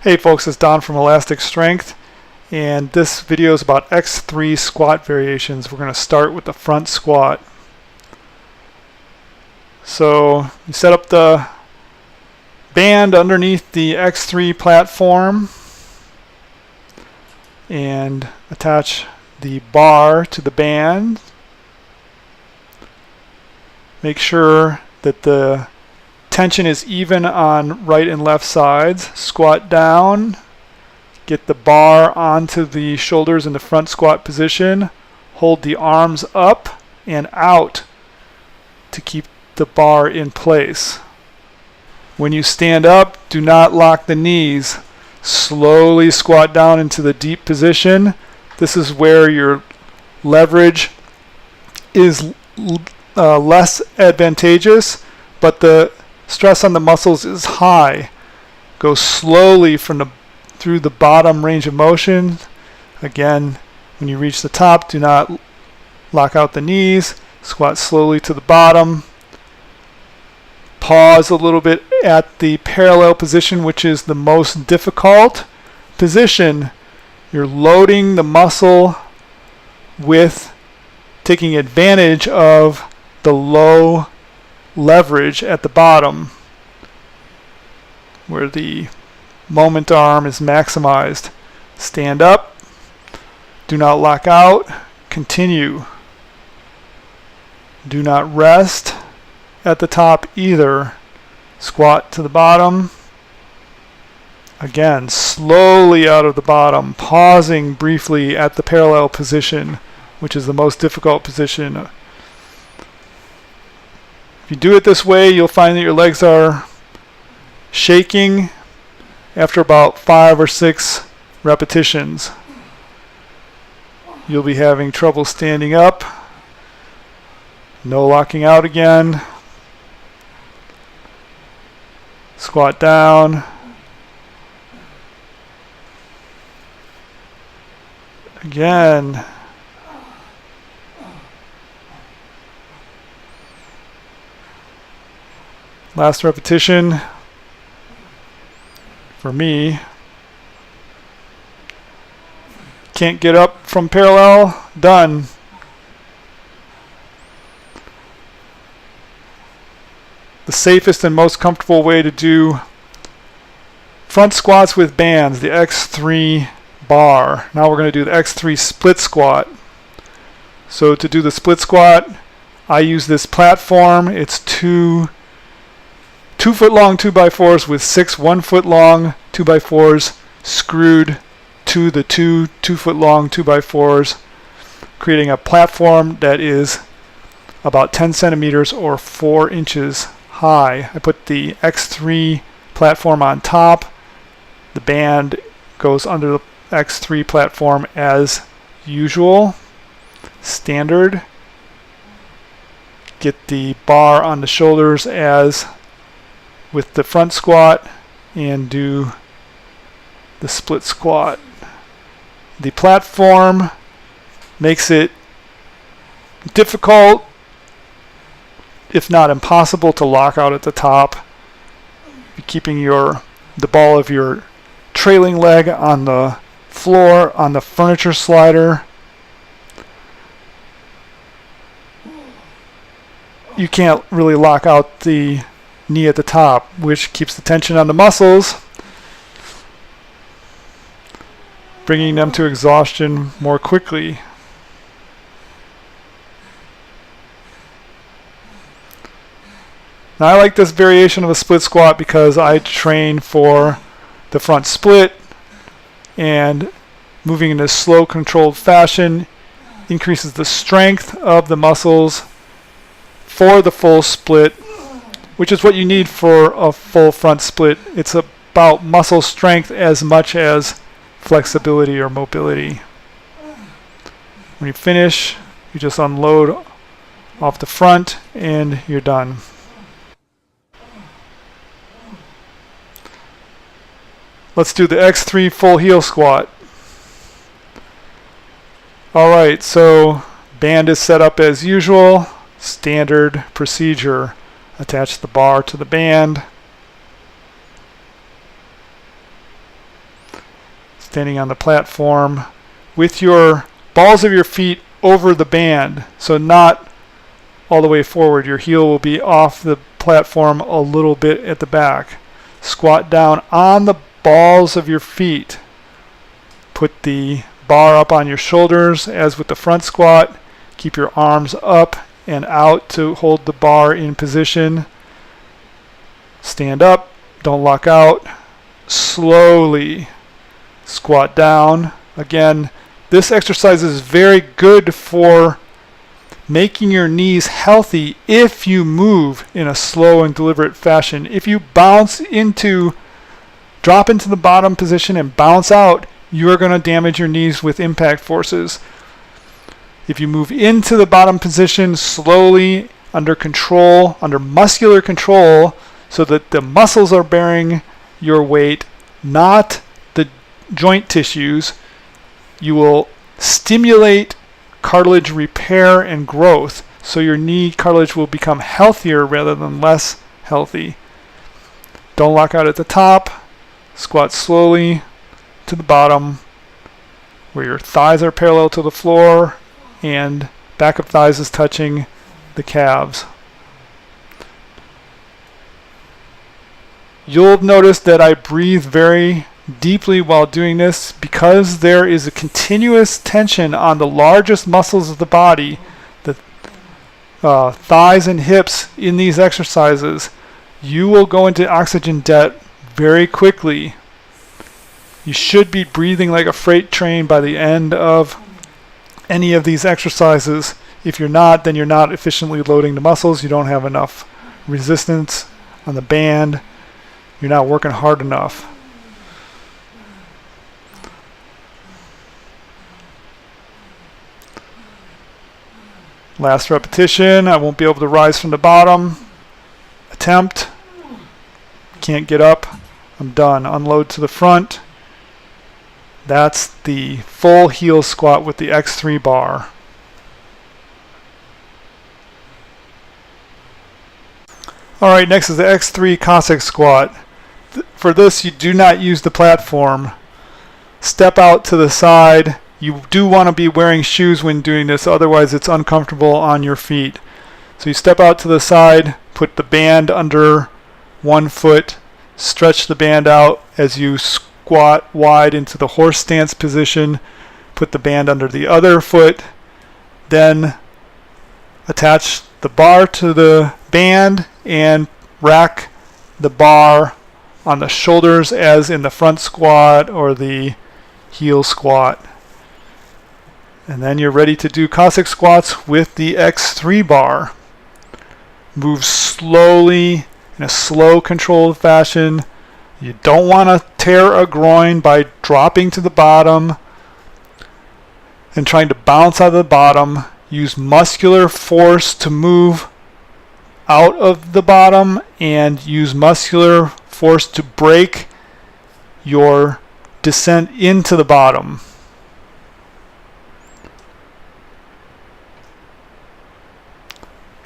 Hey folks, it's Don from Elastic Strength, and this video is about X3 squat variations. We're going to start with the front squat. So you set up the band underneath the X3 platform and attach the bar to the band. Make sure that the tension is even on right and left sides. Squat down, get the bar onto the shoulders in the front squat position, hold the arms up and out to keep the bar in place. When you stand up, do not lock the knees. Slowly squat down into the deep position. This is where your leverage is less advantageous, but the stress on the muscles is high. Go slowly through the bottom range of motion. Again, when you reach the top, do not lock out the knees. Squat slowly to the bottom. Pause a little bit at the parallel position, which is the most difficult position. You're loading the muscle with taking advantage of the low leverage at the bottom where the moment arm is maximized. Stand up, do not lock out, continue. Do not rest at the top either. Squat to the bottom. Again, slowly out of the bottom, pausing briefly at the parallel position, which is the most difficult position. If you do it this way, you'll find that your legs are shaking after about 5 or 6 repetitions. You'll be having trouble standing up. No locking out again. Squat down. Again. Last repetition for me. Can't get up from parallel. Done. The safest and most comfortable way to do front squats with bands, the X3 bar. Now we're going to do the X3 split squat. So to do the split squat, I use this platform. It's two 2-foot long 2x4s with 6 1-foot long 2x4s screwed to the 2-foot long 2x4s, creating a platform that is about 10 centimeters or 4 inches high. I put the X3 platform on top. The band goes under the X3 platform as usual, standard. Get the bar on the shoulders as with the front squat and do the split squat. The platform makes it difficult, if not impossible, to lock out at the top. You're keeping the ball of your trailing leg on the floor on the furniture slider. You can't really lock out the knee at the top, which keeps the tension on the muscles, bringing them to exhaustion more quickly. Now I like this variation of a split squat because I train for the front split, and moving in a slow controlled fashion increases the strength of the muscles for the full split, which is what you need for a full front split. It's about muscle strength as much as flexibility or mobility. When you finish, you just unload off the front and you're done. Let's do the X3 full heel squat. Alright, so band is set up as usual. Standard procedure. Attach the bar to the band. standing on the platform with your balls of your feet over the band, so not all the way forward. Your heel will be off the platform a little bit at the back. Squat down on the balls of your feet. Put the bar up on your shoulders as with the front squat. Keep your arms up and out to hold the bar in position. Stand up, don't lock out. Slowly squat down. Again, this exercise is very good for making your knees healthy if you move in a slow and deliberate fashion. If you drop into the bottom position and bounce out, you are going to damage your knees with impact forces. If you move into the bottom position slowly, under control, under muscular control, so that the muscles are bearing your weight, not the joint tissues, you will stimulate cartilage repair and growth, so your knee cartilage will become healthier rather than less healthy. Don't lock out at the top. Squat slowly to the bottom where your thighs are parallel to the floor and back of thighs is touching the calves. You'll notice that I breathe very deeply while doing this because there is a continuous tension on the largest muscles of the body, the thighs and hips in these exercises. You will go into oxygen debt very quickly. You should be breathing like a freight train by the end of any of these exercises. If you're not, then you're not efficiently loading the muscles. You don't have enough resistance on the band. You're not working hard enough. Last repetition. I won't be able to rise from the bottom. Attempt. Can't get up. I'm done. Unload to the front. That's the full heel squat with the X3 bar. Alright, next is the X3 Cossack squat. For this, you do not use the platform. Step out to the side. You do want to be wearing shoes when doing this, otherwise it's uncomfortable on your feet. So you step out to the side, put the band under one foot, stretch the band out as you squat wide into the horse stance position, put the band under the other foot, then attach the bar to the band and rack the bar on the shoulders as in the front squat or the heel squat. And then you're ready to do Cossack squats with the X3 bar. Move slowly in a slow, controlled fashion. You don't want to tear a groin by dropping to the bottom and trying to bounce out of the bottom. Use muscular force to move out of the bottom and use muscular force to break your descent into the bottom.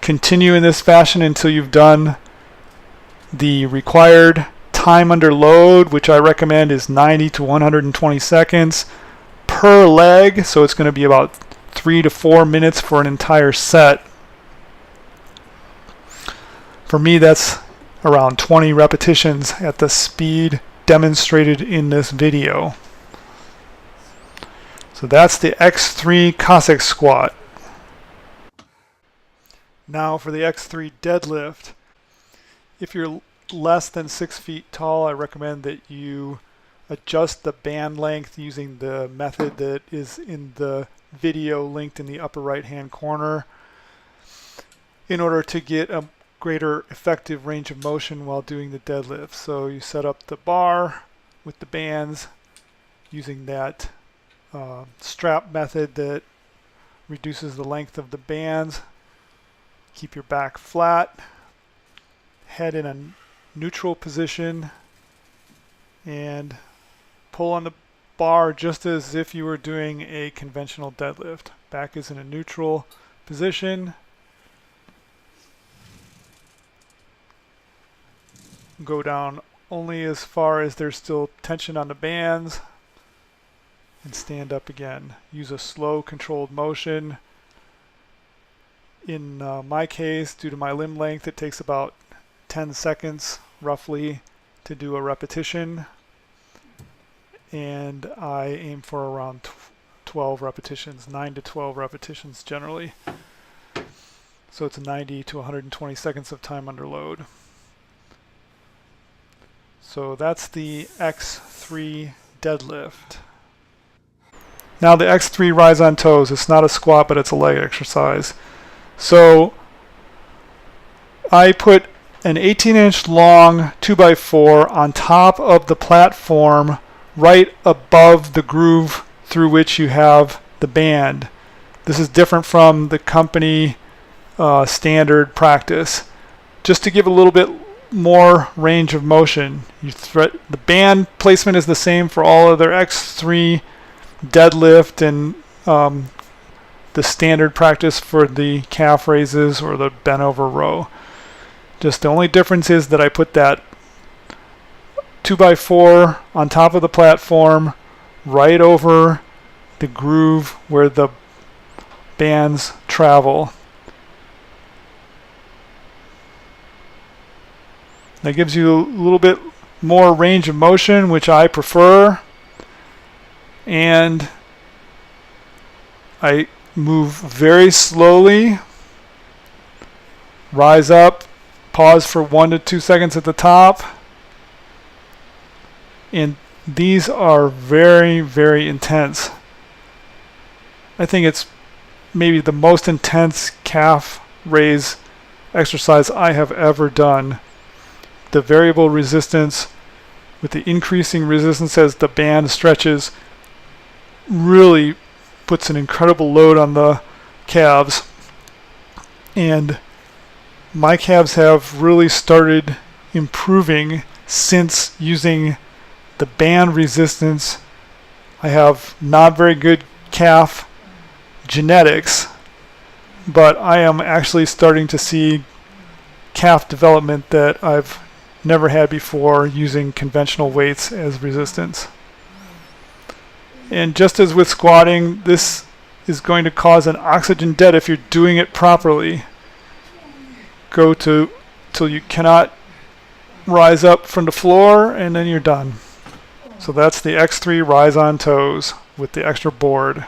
Continue in this fashion until you've done the required time under load, which I recommend is 90 to 120 seconds per leg, so it's going to be about 3 to 4 minutes for an entire set. For me, that's around 20 repetitions at the speed demonstrated in this video. So that's the X3 Cossack squat. Now for the X3 deadlift. If you're less than 6 feet tall, I recommend that you adjust the band length using the method that is in the video linked in the upper right hand corner in order to get a greater effective range of motion while doing the deadlift. So you set up the bar with the bands using that strap method that reduces the length of the bands. Keep your back flat, head in a neutral position, and pull on the bar just as if you were doing a conventional deadlift. Back is in a neutral position. Go down only as far as there's still tension on the bands. and stand up again. Use a slow controlled motion. In my case, due to my limb length, it takes about 10 seconds roughly to do a repetition, and I aim for around 12 repetitions, 9 to 12 repetitions generally. So it's 90 to 120 seconds of time under load. So that's the X3 deadlift. Now the X3 rise on toes. It's not a squat, but it's a leg exercise. So I put an 18-inch long 2x4 on top of the platform right above the groove through which you have the band. This is different from the company standard practice. Just to give a little bit more range of motion. The band placement is the same for all of their X3 deadlift and the standard practice for the calf raises or the bent over row. Just the only difference is that I put that 2x4 on top of the platform right over the groove where the bands travel. That gives you a little bit more range of motion, which I prefer. And I move very slowly, rise up, pause for 1 to 2 seconds at the top. And these are very, very intense. I think it's maybe the most intense calf raise exercise I have ever done. The variable resistance with the increasing resistance as the band stretches really puts an incredible load on the calves. And my calves have really started improving since using the band resistance. I have not very good calf genetics, but I am actually starting to see calf development that I've never had before using conventional weights as resistance. And just as with squatting, this is going to cause an oxygen debt if you're doing it properly. Go till you cannot rise up from the floor, and then you're done. So that's the X3 rise on toes with the extra board.